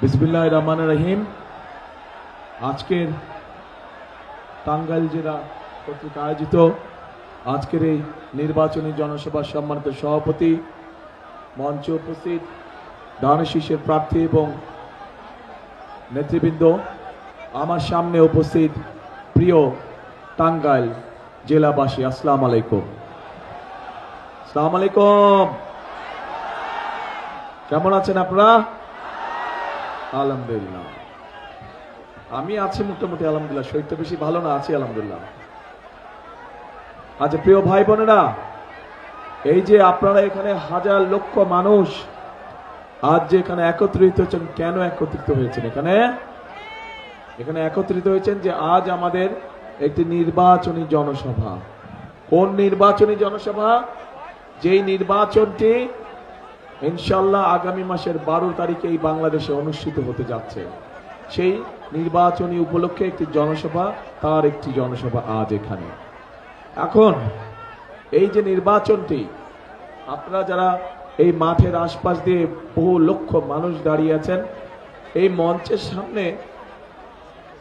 বিসমিল্লাহির রহমানির রহিম। আজকের টাঙ্গাইল জেলা কর্তৃক আয়োজিত আজকের এই নির্বাচনী জনসভার সম্মানিত সভাপতি, মঞ্চে উপস্থিত ধানের শীষের প্রার্থী এবং নেতৃবৃন্দ, আমার সামনে উপস্থিত প্রিয় টাঙ্গাইল জেলাবাসী, আসসালামু আলাইকুম। আসসালামু আলাইকুম। কেমন আছেন আপনারা? আলহামদুলিল্লাহ, আমি আছি মোটামুটি আলহামদুলিল্লাহ। শরীরটা বেশি ভালো না, আছি আলহামদুলিল্লাহ। আচ্ছা প্রিয় ভাই বোনেরা, এই যে আপনারা এখানে হাজার লক্ষ মানুষ আজ যে এখানে একত্রিত হয়েছেন, কেন একত্রিত হয়েছেন? এখানে একত্রিত হয়েছেন যে আজ আমাদের একটি নির্বাচনী জনসভা। কোন নির্বাচনী জনসভা? যেই নির্বাচনটি ইনশাআল্লাহ আগামী মাসের 12 তারিখে এই বাংলাদেশে অনুষ্ঠিত হতে যাচ্ছে। সেই নির্বাচনী উপলক্ষে একটি জনসভা, তার একটি জনসভা আজ এখানে। এখন এই যে নির্বাচনটি, আপনারা যারা এই মাঠের আশপাশ দিয়ে বহু লক্ষ মানুষ দাঁড়িয়ে আছেন, এই মঞ্চের সামনে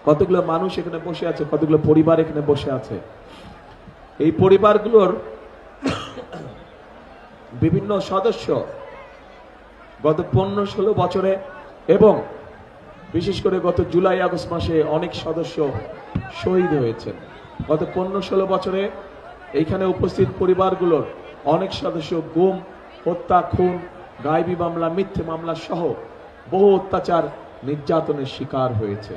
কতগুলো মানুষ এখানে বসে আছে, কতগুলো পরিবার এখানে বসে আছে। এই পরিবারগুলোর বিভিন্ন সদস্য গত 15-16 বছরে এবং বিশেষ করে গত জুলাই আগস্ট মাসে অনেক সদস্য শহীদ হয়েছেন। গত 15-16 বছরে এইখানে উপস্থিত পরিবারগুলোর অনেক সদস্য গুম, হত্যা, খুন, গায়েবী মামলা, মিথ্যে মামলা সহ বহু অত্যাচার নির্যাতনের শিকার হয়েছে।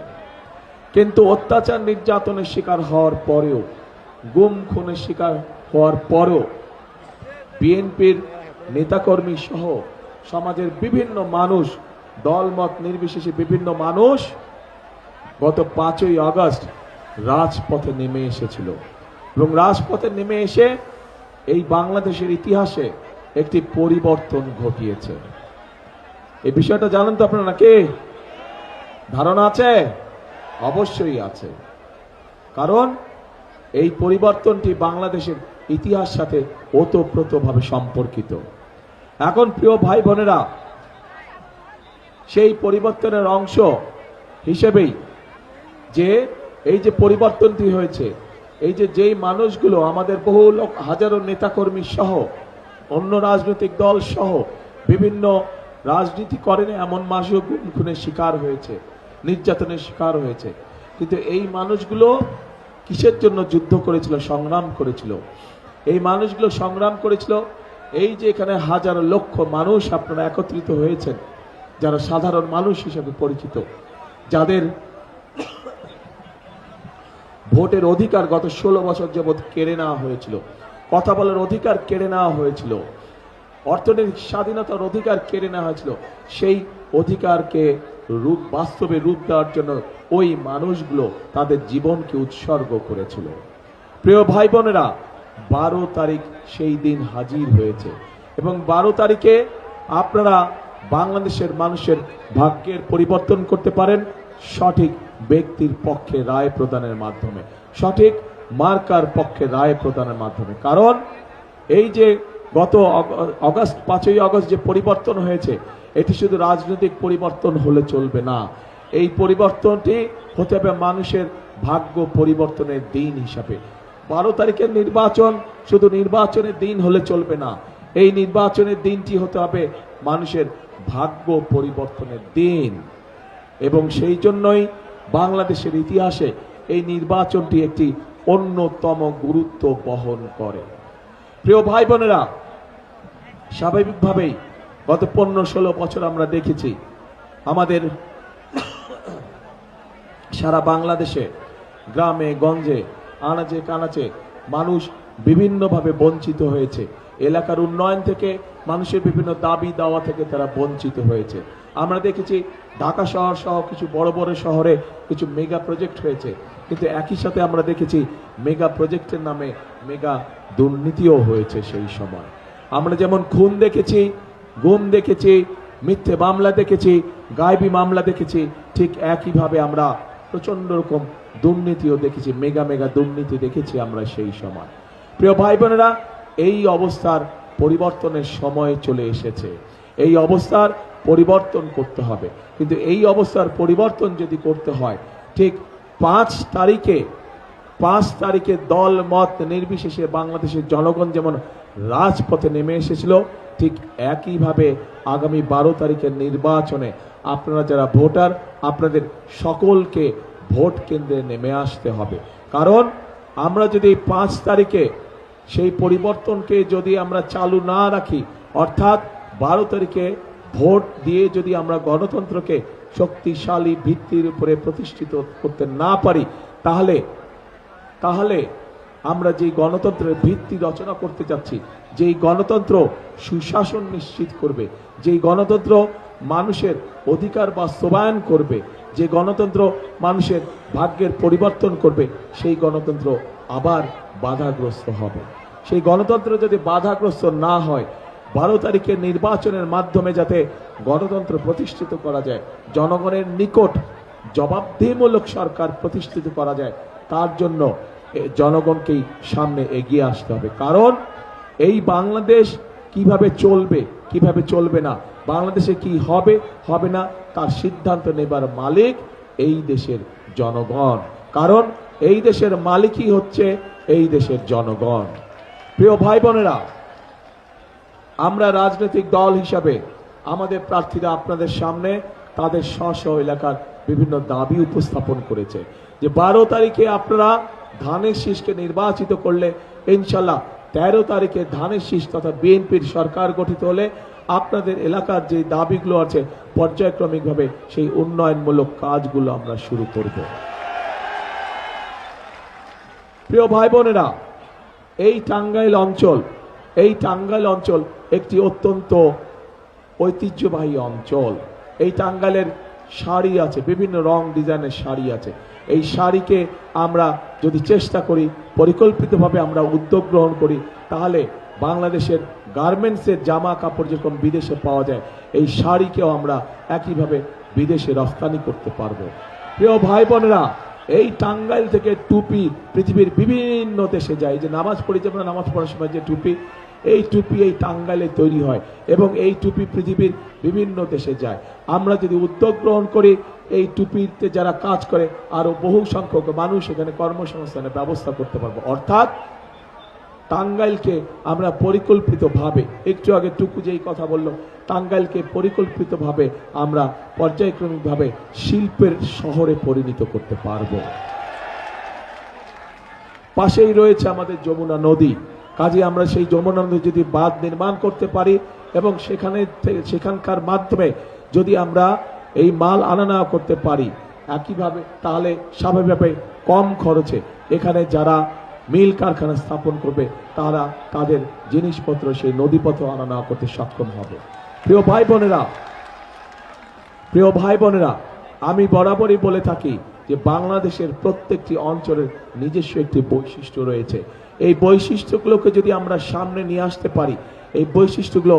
কিন্তু অত্যাচার নির্যাতনের শিকার হওয়ার পরেও, গুম খুনের শিকার হওয়ার পরেও বিএনপির নেতাকর্মী সহ সমাজের বিভিন্ন মানুষ, দলমত নির্বিশেষে বিভিন্ন মানুষ গত 5ই আগস্ট রাজপথে নেমে এসেছিল এবং রাজপথে নেমে এসে এই বাংলাদেশের ইতিহাসে একটি পরিবর্তন ঘটিয়েছে। এই বিষয়টা জানেন তো আপনারা নাকি? ধারণা আছে? অবশ্যই আছে, কারণ এই পরিবর্তনটি বাংলাদেশের ইতিহাস সাথে ওতপ্রোতভাবে সম্পর্কিত। এখন প্রিয় ভাই বোনেরা, সেই পরিবর্তনের অংশ হিসেবেই যে এই যে পরিবর্তনটি হয়েছে, এই যে যেই মানুষগুলো আমাদের বহু লোক, হাজারো নেতাকর্মী সহ অন্য রাজনৈতিক দল সহ বিভিন্ন রাজনীতি করেন এমন মানুষও গুম খুনের শিকার হয়েছে, নির্যাতনের শিকার হয়েছে। কিন্তু এই মানুষগুলো কিসের জন্য যুদ্ধ করেছিল, সংগ্রাম করেছিল? এই মানুষগুলো সংগ্রাম করেছিল এই যে এখানে হাজার লক্ষ মানুষ আপনারা একত্রিত হয়েছেন, যারা সাধারণ মানুষ হিসেবে পরিচিত, যাদের ভোটের অধিকার গত 16 বছর যাবৎ কেড়ে নেওয়া হয়েছিল, কথা বলার অধিকার কেড়ে নেওয়া হয়েছিল, অর্থনৈতিক স্বাধীনতার অধিকার কেড়ে নেওয়া হয়েছিল। সেই অধিকারকে বাস্তবে রূপ দেওয়ার জন্য ওই মানুষগুলো তাদের জীবনকে উৎসর্গ করেছিল। প্রিয় ভাই বোনেরা, 12 তারিখ সেই দিন হাজির হয়েছে এবং 12 তারিখে আপনারা বাংলাদেশের মানুষের ভাগ্যের পরিবর্তন করতে পারেন সঠিক ব্যক্তির পক্ষে রায় প্রদানের মাধ্যমে, সঠিক মার্কার পক্ষে রায় প্রদানের মাধ্যমে। কারণ এই যে গত 5ই আগস্ট যে পরিবর্তন হয়েছে, এটি শুধু রাজনৈতিক পরিবর্তন হলে চলবে না। এই পরিবর্তনটি হতে হবে মানুষের ভাগ্য পরিবর্তনের দিন হিসাবে। 12 তারিখের নির্বাচন শুধু নির্বাচনের দিন হলে চলবে না, এই নির্বাচনের দিনটি হতে হবে মানুষের ভাগ্য পরিবর্তনের দিন। এবং সেই জন্যই বাংলাদেশের ইতিহাসে এই নির্বাচনটি একটি অন্যতম গুরুত্ব বহন করে। প্রিয় ভাই বোনেরা, স্বাভাবিকভাবেই গত 15-16 বছর আমরা দেখেছি আমাদের সারা বাংলাদেশে গ্রামে গঞ্জে আনাচে কানাচে মানুষ বিভিন্নভাবে বঞ্চিত হয়েছে। এলাকার উন্নয়ন থেকে, মানুষের বিভিন্ন দাবি দাওয়া থেকে তারা বঞ্চিত হয়েছে। আমরা দেখেছি ঢাকা শহর সহ কিছু বড় বড় শহরে কিছু মেগা প্রজেক্ট হয়েছে, কিন্তু একই সাথে আমরা দেখেছি মেগা প্রজেক্টের নামে মেগা দুর্নীতিও হয়েছে। সেই সময় আমরা যেমন খুন দেখেছি, গুম দেখেছি, মিথ্যে মামলা দেখেছি, গায়েবী মামলা দেখেছি, ঠিক একইভাবে আমরা প্রচন্ড রকম দুর্নীতিও দেখেছি, মেগা মেগা দুর্নীতি দেখেছি আমরা সেই সময়। প্রিয় ভাই বোনেরা, এই অবস্থার পরিবর্তনের সময় চলে এসেছে। এই অবস্থার পরিবর্তন করতে হবে। কিন্তু এই অবস্থার পরিবর্তন যদি করতে হয়, ঠিক 5 তারিখে দল মত নির্বিশেষে বাংলাদেশের জনগণ যেমন রাজপথে নেমে এসেছিল, ঠিক একইভাবে আগামী 12 তারিখের নির্বাচনে আপনারা যারা ভোটার, আপনাদের সকলকে ভোট কেন্দ্রে নেমে আসতে হবে। কারণ আমরা যদি 5 তারিখে সেই পরিবর্তনকে যদি আমরা চালু না রাখি, অর্থাৎ 12 তারিখে ভোট দিয়ে যদি আমরা গণতন্ত্রকে শক্তিশালী ভিত্তির উপরে প্রতিষ্ঠিত করতে না পারি, তাহলে আমরা যে গণতন্ত্রের ভিত্তি রচনা করতে যাচ্ছি, যেই গণতন্ত্র সুশাসন নিশ্চিত করবে, যেই গণতন্ত্র মানুষের অধিকার বাস্তবায়ন করবে, যে গণতন্ত্র মানুষের ভাগ্যের পরিবর্তন করবে, সেই গণতন্ত্র আবার বাধাগ্রস্ত হবে। সেই গণতন্ত্র যদি বাধাগ্রস্ত না হয়, 12 তারিখের নির্বাচনের মাধ্যমে যাতে গণতন্ত্র প্রতিষ্ঠিত করা যায়, জনগণের নিকট জবাবদিহিমূলক সরকার প্রতিষ্ঠিত করা যায়, তার জন্য জনগণকেই সামনে এগিয়ে আসতে হবে। কারণ এই বাংলাদেশ কিভাবে চলবে, কিভাবে চলবে না, বাংলাদেশে কি হবে হবে না, তার সিদ্ধান্ত নেবার মালিক এই দেশের জনগণ। কারণ এই দেশের মালিকই হচ্ছে এই দেশের জনগণ। প্রিয় ভাই বোনেরা, আমরা রাজনৈতিক দল হিসাবে আমাদের প্রার্থীরা আপনাদের সামনে তাদের স্ব এলাকার বিভিন্ন দাবি উপস্থাপন করেছে, যে 12 তারিখে আপনারা ধানের শীষকে নির্বাচিত করলে ইনশাল্লাহ 13 তারিখে ধানের শীষ তথা বিএনপির সরকার গঠিত হলে আপনাদের এলাকার যে দাবিগুলো আছে পর্যায়ক্রমিকভাবে সেই উন্নয়নমূলক কাজগুলো আমরা শুরু করব। প্রিয় ভাই বোনেরা, এই টাঙ্গাইল অঞ্চল একটি অত্যন্ত ঐতিহ্যবাহী অঞ্চল। এই টাঙ্গাইলের শাড়ি আছে, বিভিন্ন রং ডিজাইনের শাড়ি আছে। এই শাড়িকে আমরা যদি চেষ্টা করি, পরিকল্পিতভাবে আমরা উদ্যোগ গ্রহণ করি, তাহলে বাংলাদেশের গার্মেন্টসের জামা কাপড় যেরকম বিদেশে পাওয়া যায়, এই শাড়িকেও আমরা একইভাবে বিদেশে রপ্তানি করতে পারবো। প্রিয় ভাই বোনেরা, এই টাঙ্গাইল থেকে টুপি পৃথিবীর বিভিন্ন দেশে যায়। যে নামাজ পড়ি, যে আমরা নামাজ পড়ার সময় যে টুপি, এই টুপি এই টাঙ্গাইলে তৈরি হয় এবং এই টুপি পৃথিবীর বিভিন্ন দেশে যায়। আমরা যদি উদ্যোগ গ্রহণ করি, এই টুপিতে যারা কাজ করে আরো বহু সংখ্যক মানুষ এখানে কর্মসংস্থানের ব্যবস্থা করতে পারবো। অর্থাৎ টাঙ্গাইলকে আমরা পরিকল্পিতভাবে, একটু আগে টুকু যেই কথা বললো, টাঙ্গাইলকে পরিকল্পিতভাবে আমরা পর্যায়ক্রমিকভাবে শিল্পের শহরে পরিণত করতে পারবো। পাশেই রয়েছে আমাদের যমুনা নদী, কাজে আমরা সেই যমুনা নদী যদি বাঁধ নির্মাণ করতে পারি এবং সেখানকার মাধ্যমে যদি আমরা এই মাল আনা নেওয়া করতে পারি একইভাবে, তাহলে স্বাভাবিকভাবে কম খরচে এখানে যারা মিল কারখানা স্থাপন করবে তারা তাদের জিনিসপত্র সেই নদীপথে আনা নেওয়া করতে সক্ষম হবে। প্রিয় ভাই বোনেরা, আমি বরাবরই বলে থাকি যে বাংলাদেশের প্রত্যেকটি অঞ্চলের নিজস্ব একটি বৈশিষ্ট্য রয়েছে। এই বৈশিষ্ট্যগুলোকে যদি আমরা সামনে নিয়ে আসতে পারি, এই বৈশিষ্ট্যগুলো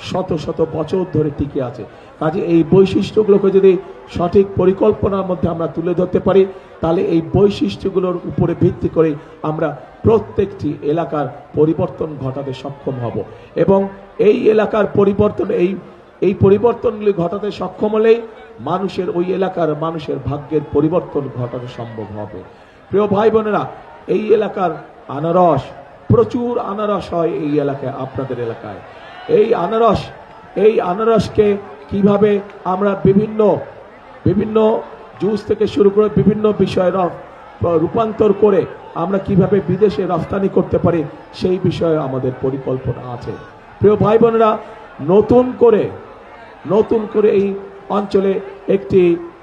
শত শত বছর ধরে টিকে আছে। কাজে এই বৈশিষ্ট্যগুলোকে যদি সঠিক পরিকল্পনার মধ্যে আমরা তুলে ধরতে পারি, তাহলে এই বৈশিষ্ট্যগুলোর উপরে ভিত্তি করে আমরা প্রত্যেকটি এলাকার পরিবর্তন ঘটাতে সক্ষম হব এবং এই এলাকার পরিবর্তন, এই পরিবর্তনগুলি ঘটাতে সক্ষম হলেই মানুষের, ওই এলাকার মানুষের ভাগ্যের পরিবর্তন ঘটানো সম্ভব হবে। প্রিয় ভাই বোনেরা, এই এলাকার আনারস, প্রচুর আনারস হয় এই এলাকায়, আপনাদের এলাকায়। এই আনারসকে কিভাবে আমরা বিভিন্ন জুস থেকে শুরু করে বিভিন্ন বিষয়ে রূপান্তর করে আমরা কিভাবে বিদেশে রপ্তানি করতে পারি, সেই বিষয়ে আমাদের পরিকল্পনা আছে। প্রিয় ভাই বোনেরা, নতুন করে এই অঞ্চলে একটি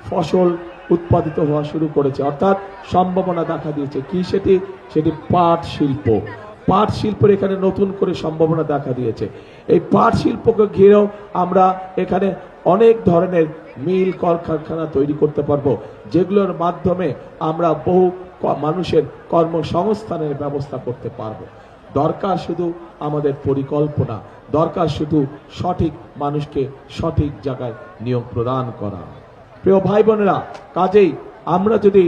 ফসল উৎপাদিত হওয়া শুরু করেছে, অর্থাৎ সম্ভাবনা দেখা দিয়েছে। কি সেটি পাট শিল্প। পাট শিল্পের এখানে নতুন করে সম্ভাবনা দেখা দিয়েছে। এই পাট শিল্পকে ঘিরেও আমরা এখানে অনেক ধরনের মিল কলকারখানা তৈরি করতে পারবো, যেগুলোর মাধ্যমে আমরা বহু মানুষের কর্মসংস্থানের ব্যবস্থা করতে পারবো। দরকার শুধু আমাদের পরিকল্পনা, দরকার শুধু সঠিক মানুষকে সঠিক জায়গায় নিয়োগ প্রদান করা। প্রিয় ভাই বোনেরা, কাজেই আমরা যদি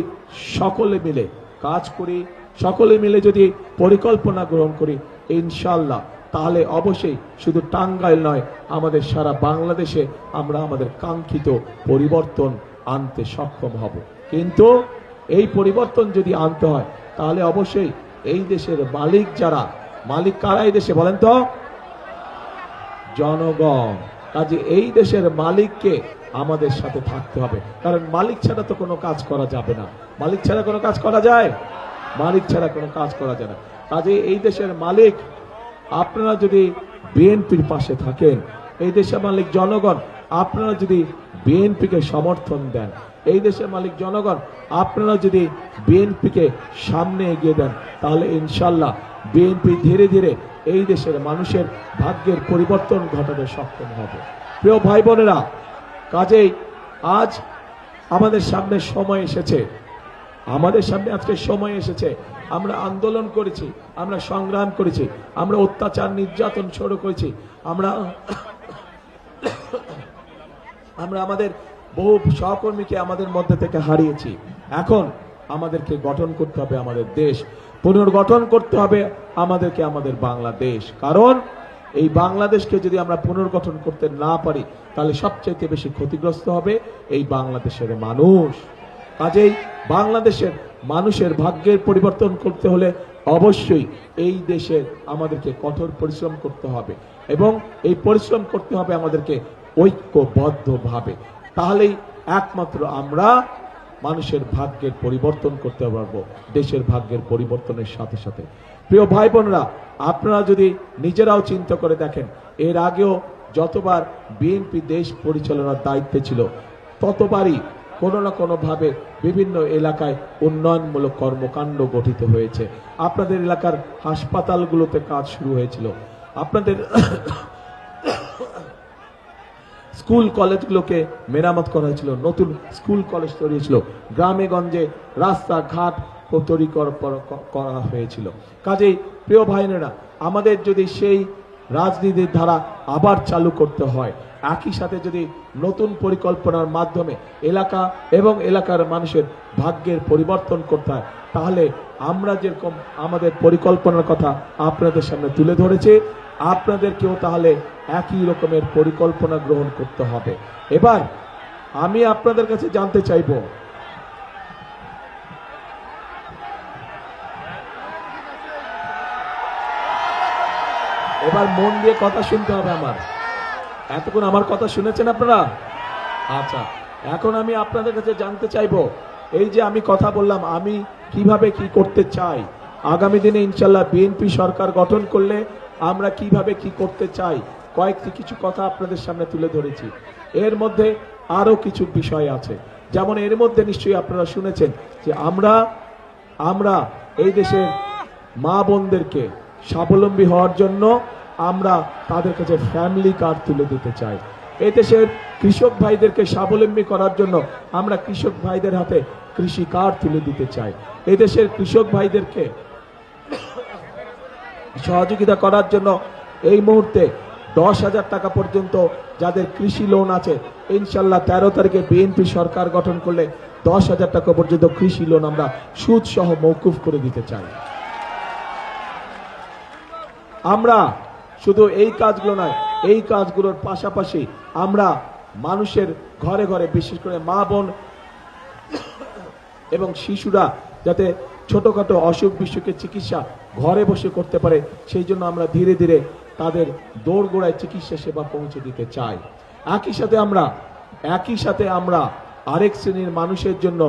সকলে মিলে কাজ করি, সকলে মিলে যদি পরিকল্পনা গ্রহণ করি, ইনশাআল্লাহ তাহলে অবশ্যই শুধু টাঙ্গাইল নয়, আমাদের সারা বাংলাদেশে আমরা আমাদের কাঙ্ক্ষিত পরিবর্তন আনতে সক্ষম হব। কিন্তু এই পরিবর্তন যদি আনতে হয় তাহলে অবশ্যই এই দেশের মালিক যারা, মালিক কারা এই দেশে বলেন তো? জনগণ। কাজে এই দেশের মালিককে আমাদের সাথে থাকতে হবে, কারণ মালিক ছাড়া তো কোনো কাজ করা যাবে না। মালিক ছাড়া কোনো কাজ করা যায়? মালিক ছাড়া কোনো কাজ করা যায় না। কাজে এই দেশের মালিক আপনারা যদি বিএনপির পাশে থাকেন, এই দেশের মালিক জনগণ আপনারা যদি বিএনপিকে সমর্থন দেন, এই দেশের মালিক জনগণ আপনারা যদি বিএনপিকে সামনে এগিয়ে দেন, তাহলে ইনশাল্লাহ বিএনপি ধীরে ধীরে এই দেশের মানুষের ভাগ্যের পরিবর্তন ঘটাতে সক্ষম হবে। প্রিয় ভাই বোনেরা, কাজেই আজ আমাদের সামনে সময় এসেছে, আমাদের সামনে আজকে সময় এসেছে। আমরা আন্দোলন করেছি, আমরা সংগ্রাম করেছি, আমরা অত্যাচার নির্যাতন শুরু করেছি, আমরা আমাদের বহু সহকর্মীকে আমাদের মধ্যে থেকে হারিয়েছি। এখন আমাদেরকে গঠন করতে হবে আমাদের দেশ, পুনর্গঠন করতে হবে আমাদেরকে আমাদের বাংলাদেশ। কারণ এই বাংলাদেশকে যদি আমরা পুনর্গঠন করতে না পারি তাহলে সবচেয়ে বেশি ক্ষতিগ্রস্ত হবে এই বাংলাদেশের মানুষ। কাজেই বাংলাদেশের মানুষের ভাগ্যের পরিবর্তন করতে হলে অবশ্যই এই দেশের আমাদেরকে কঠোর পরিশ্রম করতে হবে, এবং এই পরিশ্রম করতে হবে আমাদেরকে ঐক্যবদ্ধভাবে। তাহলেই একমাত্র আমরা মানুষের ভাগ্যের পরিবর্তন করতে পারবো, দেশের ভাগ্যের পরিবর্তনের সাথে সাথে। প্রিয় ভাই বোনরা, আপনারা যদি নিজেরাও চিন্তা করে দেখেন, এর আগেও যতবার বিএনপি দেশ পরিচালনার দায়িত্বে ছিল ততবারই কোনো না কোনো ভাবে বিভিন্ন এলাকায় উন্নয়নমূলক কর্মকাণ্ড গঠিত হয়েছে। আপনাদের এলাকার হাসপাতালগুলোতে কাজ শুরু হয়েছিল, আপনাদের স্কুল কলেজগুলোকে মেরামত করা হয়েছিল, নতুন স্কুল কলেজ তৈরি হয়েছিল, গ্রামে গঞ্জে রাস্তাঘাট তৈরি করা হয়েছিল। কাজেই প্রিয় ভাইরা, আমাদের যদি সেই রাজনীতির ধারা আবার চালু করতে হয়, একই সাথে যদি নতুন পরিকল্পনার মাধ্যমে এলাকা এবং এলাকার মানুষের ভাগ্যের পরিবর্তন করতে হয়, তাহলে আমরা যেরকম আমাদের পরিকল্পনার কথা আপনাদের সামনে তুলে ধরেছি, আপনাদেরকেও তাহলে একই রকমের পরিকল্পনা গ্রহণ করতে হবে। এবার আমি আপনাদের কাছে জানতে চাইব, এবার মন দিয়ে কথা শুনতে হবে আমার। এতক্ষণ আমার কথা শুনেছেন আপনারা? আচ্ছা, এখন আমি আপনাদের কাছে জানতে চাইব, এই যে আমি কথা বললাম আমি কিভাবে কি করতে চাই, আগামী দিনে ইনশাল্লাহ বিএনপি সরকার গঠন করলে আমরা কিভাবে কি করতে চাই, কয়েকটি কিছু কথা আপনাদের সামনে তুলে ধরেছি। এর মধ্যে আরো কিছু বিষয় আছে, যেমন এর মধ্যে নিশ্চয়ই আপনারা শুনেছেন যে আমরা এই দেশের মা বোনদেরকে স্বাবলম্বী হওয়ার জন্য আমরা তাদের কাছে ফ্যামিলি কার্ড তুলে দিতে চাই। এই দেশের কৃষক ভাইদেরকে স্বাবলম্বী করার জন্য আমরা কৃষক ভাইদের হাতে কৃষি কার্ড তুলে দিতে চাই। এই দেশের কৃষক ভাইদেরকে সহযোগিতা করার জন্য এই মুহূর্তে 10,000 টাকা পর্যন্ত যাদের কৃষি লোন আছে, ইনশাল্লাহ 13 তারিখে বিএনপি সরকার গঠন করলে 10,000 টাকা পর্যন্ত কৃষি লোন আমরা সুদ সহ মওকুফ করে দিতে চাই। আমরা শুধু এই কাজগুলো নয়, এই কাজগুলোর পাশাপাশি আমরা মানুষের ঘরে ঘরে, বিশেষ করে মা বোন এবং শিশুরা যাতে ছোটখাটো অসুখ বিসুখের চিকিৎসা ঘরে বসে করতে পারে, সেই জন্য আমরা ধীরে ধীরে তাদের দোরগোড়ায় চিকিৎসা সেবা পৌঁছে দিতে চাই। একই সাথে আমরা আরেক শ্রেণীর মানুষের জন্য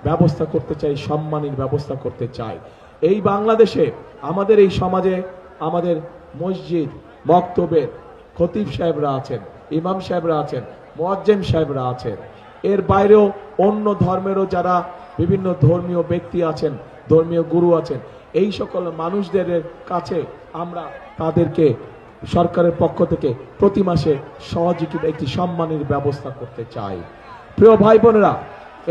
ব্যবস্থা করতে চাই, সম্মানের ব্যবস্থা করতে চাই। এই বাংলাদেশে আমাদের এই সমাজে আমাদের মসজিদ মক্তবের খতিব সাহেবরা আছেন, ইমাম সাহেবরা আছেন, মুয়াজ্জিন সাহেবরা আছেন, এর বাইরেও অন্য ধর্মেরও যারা বিভিন্ন ধর্মীয় ব্যক্তি আছেন, ধর্মীয় গুরু আছেন, এই সকল মানুষদের কাছে আমরা তাদেরকে সরকারের পক্ষ থেকে প্রতি মাসে সহযোগিতা একটি সম্মানের ব্যবস্থা করতে চাই। প্রিয় ভাই বোনেরা,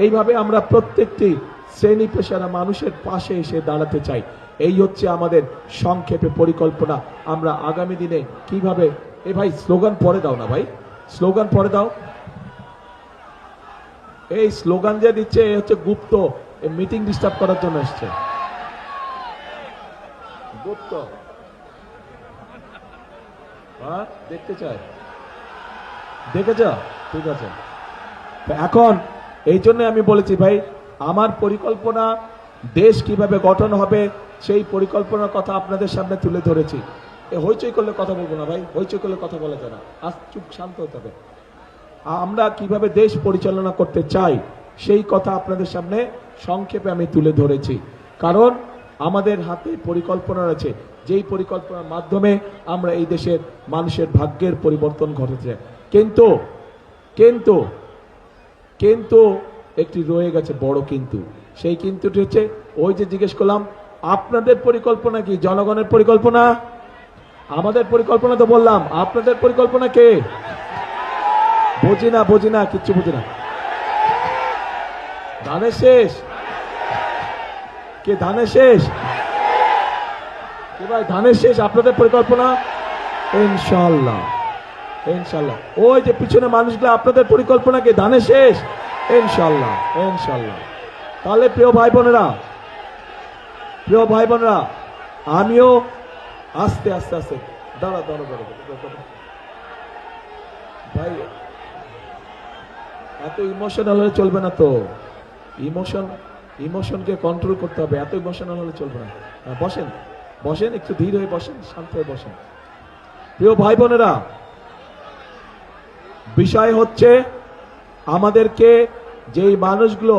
এইভাবে আমরা প্রত্যেকটি শ্রেণী পেশার মানুষের পাশে এসে দাঁড়াতে চাই। এই হচ্ছে আমাদের সংক্ষেপে পরিকল্পনা। আমরা আগামী দিনে কিভাবে, এ ভাই স্লোগান পরে দাও না ভাই, স্লোগান পরে দাও। এই স্লোগান যে দিচ্ছে এই হচ্ছে গুপ্ত, মিটিং ডিস্টার্ব করার জন্য এসছে গুপ্ত। হ্যাঁ দেখতে চায়, দেখেছ? ঠিক আছে। তো এখন এই জন্য আমি বলেছি ভাই, আমার পরিকল্পনা দেশ কিভাবে গঠন হবে সেই পরিকল্পনার কথা আপনাদের সামনে তুলে ধরেছি। হইচই করলে কথা বলবো না ভাই, হইচই করলে কথা বলা যায় না, আজ চুপ শান্ত হতে হবে। আমরা কিভাবে দেশ পরিচালনা করতে চাই সেই কথা আপনাদের সামনে সংক্ষেপে আমি তুলে ধরেছি। কারণ আমাদের হাতে পরিকল্পনা রয়েছে, যেই পরিকল্পনার মাধ্যমে আমরা এই দেশের মানুষের ভাগ্যের পরিবর্তন ঘটেছে। কিন্তু কিন্তু কিন্তু একটি রয়ে গেছে বড় কিন্তু। সেই কিন্তুটি হচ্ছে ওই যে জিজ্ঞেস করলাম আপনাদের পরিকল্পনা কি, জনগণের পরিকল্পনা? আমাদের পরিকল্পনা তো বললাম, আপনাদের পরিকল্পনা কে? বুঝি না কিচ্ছু বুঝি না। ধানের শেষ কে? ধানের শেষ কে ভাই? ধানের শেষ আপনাদের পরিকল্পনা? ইনশাআল্লাহ ইনশাআল্লাহ। ওই যে পিছনে মানুষগুলো আপনাদের পরিকল্পনা কে? ধানের শেষ? ইনশাআল্লাহ ইনশাআল্লাহ। তাহলে প্রিয় ভাই বোনেরা, আমিও আস্তে আস্তে আস্তে দাঁড়া ভাই, এত ইমোশনাল হলে চলবে না তো। ইমোশনকে কন্ট্রোল করতে হবে, এত ইমোশনাল হলে চলবে না। বসেন একটু ধীর হয়ে বসেন, শান্ত হয়ে বসেন। প্রিয় ভাই বোনেরা, বিষয় হচ্ছে আমাদেরকে যেই মানুষগুলো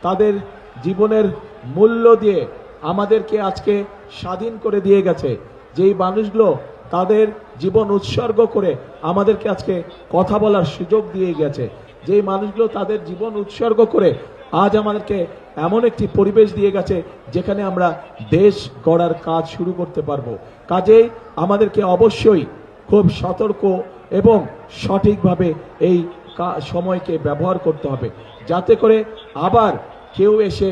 তাদের জীবনের মূল্য দিয়ে আমাদেরকে আজকে স্বাধীন করে দিয়ে গেছে, যেই মানুষগুলো তাদের জীবন উৎসর্গ করে আমাদেরকে আজকে কথা বলার সুযোগ দিয়ে গেছে, যেই মানুষগুলো তাদের জীবন উৎসর্গ করে আজ আমাদেরকে এমন একটি পরিবেশ দিয়ে গেছে যেখানে আমরা দেশ গড়ার কাজ শুরু করতে পারবো। কাজেই আমাদেরকে অবশ্যই খুব সতর্ক এবং সঠিকভাবে এই সময়কে ব্যবহার করতে হবে, যাতে করে আবার কেউ এসে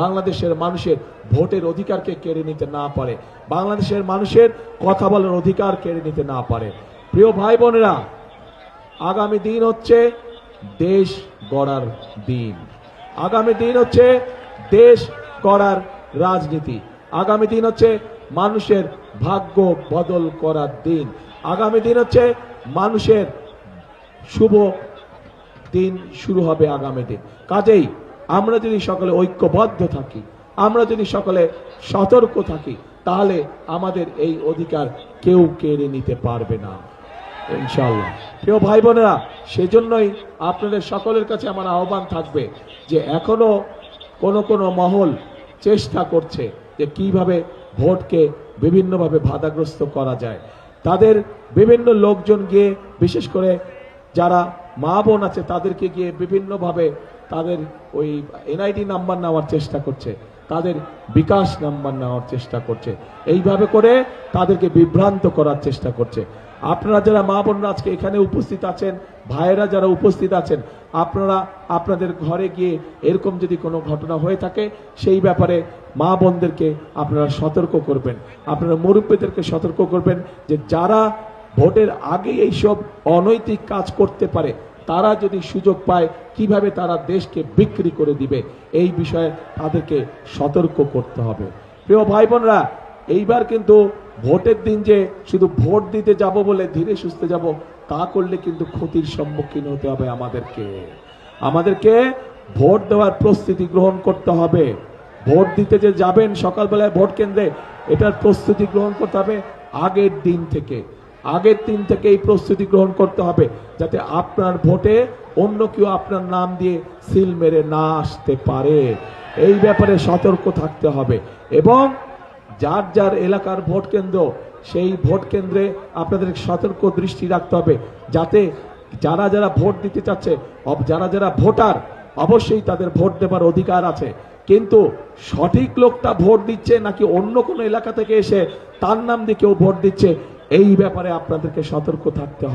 বাংলাদেশের মানুষের ভোটের অধিকারকে কেড়ে নিতে না পারে, বাংলাদেশের মানুষের কথা বলার অধিকার কেড়ে নিতে না পারে। প্রিয় ভাই বোনেরা, আগামী দিন হচ্ছে দেশ গড়ার দিন, আগামী দিন হচ্ছে দেশ গড়ার রাজনীতি, আগামী দিন হচ্ছে মানুষের ভাগ্য বদল করার দিন, আগামী দিন হচ্ছে মানুষের শুভ দিন শুরু হবে আগামী দিন। কাজেই আমরা যদি সকলে ঐক্যবদ্ধ থাকি, আমরা যদি সকলে সতর্ক থাকি, তাহলে আমাদের এই অধিকার কেউ কেড়ে নিতে পারবে না ইনশাআল্লাহ। প্রিয় ভাই বোনেরা, সেজন্যই আপনাদের সকলের কাছে আমার আহ্বান থাকবে যে এখনো কোন মহল চেষ্টা করছে যে কিভাবে ভোটকে বিভিন্নভাবে বাধাগ্রস্ত করা যায়। তাদের বিভিন্ন লোকজন গিয়ে, বিশেষ করে যারা মা বোন আছে তাদেরকে গিয়ে বিভিন্নভাবে তাদের ওই এনআইডি নাম্বার নেওয়ার চেষ্টা করছে, তাদের বিকাশ নাম্বার নেওয়ার চেষ্টা করছে, এইভাবে করে তাদেরকে বিভ্রান্ত করার চেষ্টা করছে। আপনারা যারা মা বোনরা আজকে এখানে উপস্থিত আছেন, ভাইয়েরা যারা উপস্থিত আছেন, আপনারা আপনাদের ঘরে গিয়ে এরকম যদি কোনো ঘটনা হয়ে থাকে সেই ব্যাপারে মা বোনদেরকে আপনারা সতর্ক করবেন, আপনারা মুরব্বীদেরকে সতর্ক করবেন যে যারা ভোটের আগে এইসব অনৈতিক কাজ করতে পারে, তারা যদি সুযোগ পায় কিভাবে তারা দেশকে বিক্রি করে দিবে, এই বিষয়ে তাদেরকে সতর্ক করতে হবে। প্রিয় ভাই বোনরা, এইবার কিন্তু ভোটের দিন যে শুধু ভোট দিতে যাব বলে ধীরে সুস্থে যাব তা করলে কিন্তু ক্ষতির সম্মুখীন হতে হবে। আমাদেরকে ভোট দেওয়ার প্রস্তুতি গ্রহণ করতে হবে। ভোট দিতে যে যাবেন সকালবেলায় ভোট কেন্দ্রে, এটার প্রস্তুতি গ্রহণ করতে হবে আগের দিন থেকে এই প্রস্তুতি গ্রহণ করতে হবে, যাতে আপনার ভোটে অন্য কেউ আপনার নাম দিয়ে সিল মেরে না আসতে পারে। এই ব্যাপারে সতর্ক থাকতে হবে এবং যার যার এলাকার ভোট কেন্দ্র, সেই ভোট কেন্দ্রে আপনাদের সতর্ক দৃষ্টি রাখতে হবে, যাতে যারা যারা ভোট দিতে চাচ্ছে, যারা যারা ভোটার, অবশ্যই তাদের ভোট দেবার অধিকার আছে, কিন্তু সঠিক লোকটা ভোট দিচ্ছে নাকি অন্য কোনো এলাকা থেকে এসে তার নাম দিয়ে কেউ ভোট দিচ্ছে, এই ব্যাপারে আপনাদেরকে সতর্ক থাকতে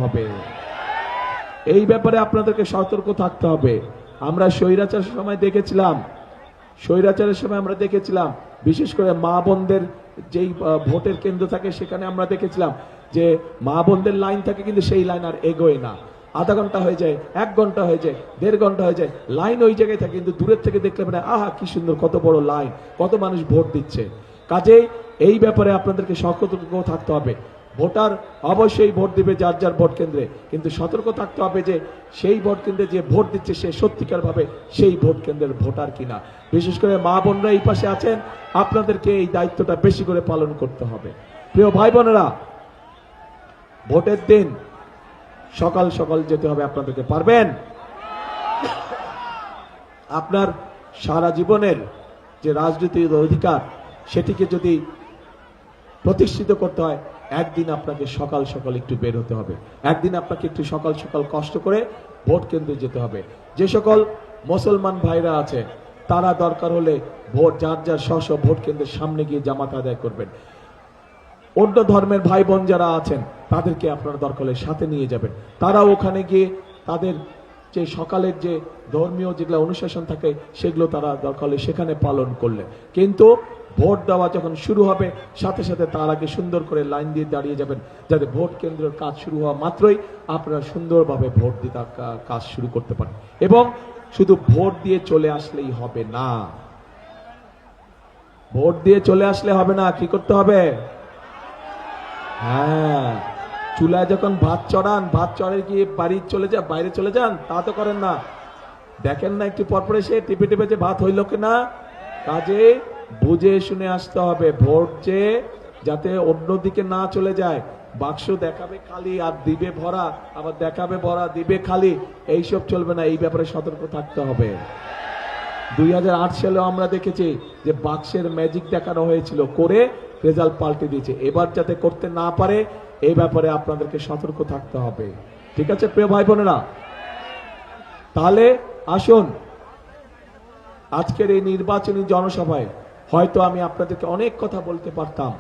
হবে। আমরা স্বৈরাচারের সময় দেখেছিলাম, বিশেষ করে মা বোনদের যেই ভোটের কেন্দ্র থাকে সেখানে আমরা দেখেছিলাম যে মা বোনদের লাইন থাকে, কিন্তু সেই লাইন আর এগোয় না, আধা ঘন্টা হয়ে যায়, 1 ঘন্টা হয়ে যায়, 1.5 ঘন্টা হয়ে যায়, লাইন ওই জায়গায় থাকে, কিন্তু দূরের থেকে দেখলে মানে আহা কি সুন্দর, কত বড় লাইন, কত মানুষ ভোট দিচ্ছে। কাজেই এই ব্যাপারে আপনাদেরকে সতর্ক থাকতে হবে। ভোটার অবশ্যই ভোট দিবে যার যার ভোট কেন্দ্রে, কিন্তু সতর্ক থাকতে হবে যে সেই ভোট কেন্দ্রে যে ভোট দিচ্ছে সে সত্যিকার ভাবে সেই ভোট কেন্দ্রের ভোটার কিনা। বিশেষ করে মা বোনরা এই পাশে আছেন, আপনাদেরকে এই দায়িত্বটা বেশি করে পালন করতে হবে। প্রিয় ভাই বোনেরা, ভোটের দিন সকাল সকাল যেতে হবে আপনাদেরকে, পারবেন? আপনার সারা জীবনের যে রাজনৈতিক অধিকার সেটিকে যদি প্রতিষ্ঠিত করতে হয়, একদিন আপনাকে সকাল সকাল একটু বের হতে হবে, একদিন আপনাকে একটু সকাল সকাল কষ্ট করে ভোট কেন্দ্রে যেতে হবে। যে সকল মুসলমান ভাইরা আছে তারা দরকার হলে ভোট যার যার স্ব ভোট কেন্দ্রের সামনে গিয়ে জামাত আদায় করবেন। অন্য ধর্মের ভাই বোন যারা আছেন তাদেরকে আপনারা দরকার হলে সাথে নিয়ে যাবেন, তারা ওখানে গিয়ে তাদের যে সকালের যে ধর্মীয় যেগুলো অনুশাসন থাকে সেগুলো তারা দরকার হলে সেখানে পালন করলেন। কিন্তু ভোট দেওয়া যখন শুরু হবে সাথে সাথে তার আগে সুন্দর করে লাইন দিয়ে দাঁড়িয়ে যাবেন, যাতে ভোট কেন্দ্রের কাজ শুরু হওয়া মাত্রই আপনারা সুন্দরভাবে ভোট দিতে কাজ শুরু করতে পারেন। এবং শুধু ভোট দিয়ে চলে আসলেই হবে না, ভোট দিয়ে চলে আসলে হবে না, কি করতে হবে? হ্যাঁ, চুলায় যখন ভাত চড়ান, ভাত চড়ে গিয়ে বাড়ি চলে যান, বাইরে চলে যান, তা তো করেন না। দেখেন না একটু পরপর এসে টিপে টিপে যে ভাত হইল কিনা। কাজে বুঝে শুনে আসতে হবে, ভোট যে যাতে অন্যদিকে না চলে যায়। বাক্স দেখাবে খালি আর দিবে ভরা, আবার দেখাবে ভরা দিবে খালি, এইসব চলবে না, এই ব্যাপারে সতর্ক থাকতে হবে। 2008 সালে আমরা দেখেছি যে বাক্সের ম্যাজিক দেখানো হয়েছিল, করে রেজাল্ট পাল্টে দিয়েছে। এবার যাতে করতে না পারে এই ব্যাপারে আপনাদেরকে সতর্ক থাকতে হবে, ঠিক আছে প্রিয় ভাই বোনেরা? তাহলে আসুন, আজকের এই নির্বাচনী জনসভায় হয়তো আমি আপনাদেরকে অনেক কথা বলতে পারতাম,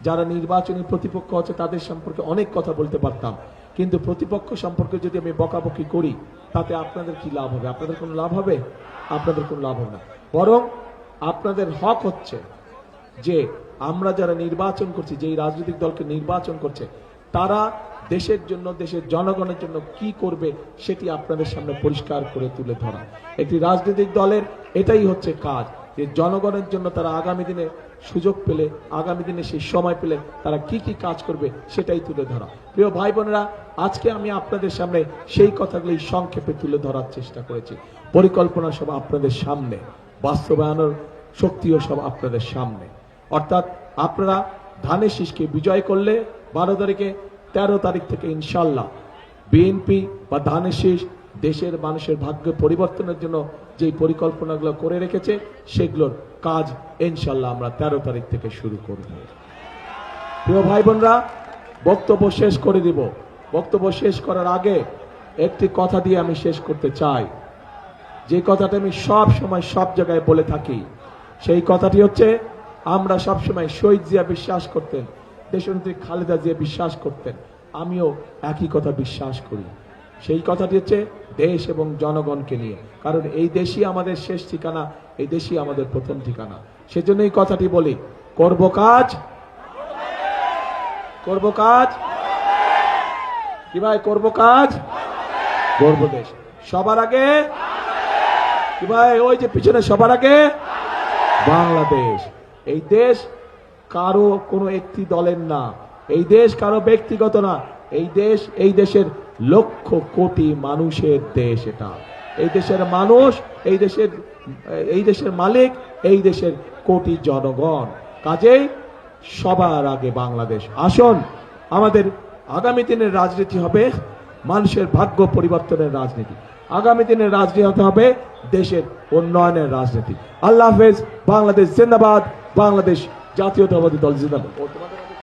যারা নির্বাচনী প্রতিপক্ষ আছে তাদের সম্পর্কে অনেক কথা বলতে পারতাম, কিন্তু প্রতিপক্ষ সম্পর্কে যদি আমি বকাবকি করি তাতে আপনাদের কি লাভ হবে? আপনাদের কোনো লাভ হবে? আপনাদের কোনো লাভ হবে না। বরং আপনাদের হক হচ্ছে যে আমরা যারা নির্বাচন করছি, যেই রাজনৈতিক দলকে নির্বাচন করছে, তারা দেশের জন্য, দেশের জনগণের জন্য কি করবে সেটি আপনাদের সামনে পরিষ্কার করে তুলে ধরা। একটি রাজনৈতিক দলের এটাই হচ্ছে কাজ, যে জনগণের জন্য তারা আগামী দিনে সুযোগ পেলে, আগামী দিনে সেই সময় পেলে তারা কি কি কাজ করবে সেটাই তুলে ধরা। প্রিয় ভাই বোনেরা, আজকে আমি আপনাদের সামনে সেই কথাগুলি সংক্ষেপে তুলে ধরার চেষ্টা করেছি। পরিকল্পনা সব আপনাদের সামনে, বাস্তবায়নের শক্তিও সব আপনাদের সামনে। অর্থাৎ আপনারা ধানের শীষকে বিজয় করলে 12 তারিখে, 13 তারিখ থেকে ইনশাল্লাহ বিএনপি বা ধানের শীষ দেশের মানুষের ভাগ্য পরিবর্তনের জন্য যে পরিকল্পনাগুলো করে রেখেছে সেগুলোর কাজ ইনশাল্লাহ আমরা 13 তারিখ থেকে শুরু করব। প্রিয় ভাই বোনরা, বক্তব্য শেষ করে দিব। বক্তব্য শেষ করার আগে একটি কথা দিয়ে আমি শেষ করতে চাই, যে কথাটা আমি সব সময় সব জায়গায় বলে থাকি। সেই কথাটি হচ্ছে, আমরা সবসময় শহীদ জিয়া বিশ্বাস করতেন, দেশনেত্রী খালেদা জিয়া বিশ্বাস করতেন, আমিও একই কথা বিশ্বাস করি। সেই কথাটি হচ্ছে দেশ এবং জনগণকে নিয়ে, কারণ এই দেশই আমাদের শেষ ঠিকানা, এই দেশই আমাদের প্রথম ঠিকানা। সেজন্য এই কথাটি বলি, করব কাজ, করব কাজ, কি ভাই, করব কাজ, করব দেশ। সবার আগে কি ভাই, ওই যে পিছনে সবার আগে বাংলাদেশ। এই দেশ কারো কোনো একটি দলের না, এই দেশ কারো ব্যক্তিগত না, এই দেশ, এই দেশের লক্ষ কোটি মানুষের দেশ। এটা এই দেশের মানুষ, এই দেশের মালিক, এই দেশের কোটি জনগণ। কাজেই সবার আগে বাংলাদেশ। আসুন, আমাদের আগামী দিনের রাজনীতি হবে মানুষের ভাগ্য পরিবর্তনের রাজনীতি, আগামী দিনের রাজনীতি হবে দেশের উন্নয়নের রাজনীতি। আল্লাহ হাফেজ। বাংলাদেশ জিন্দাবাদ, বাংলাদেশ জাতীয়তাবাদী দল জিন্দাবাদ।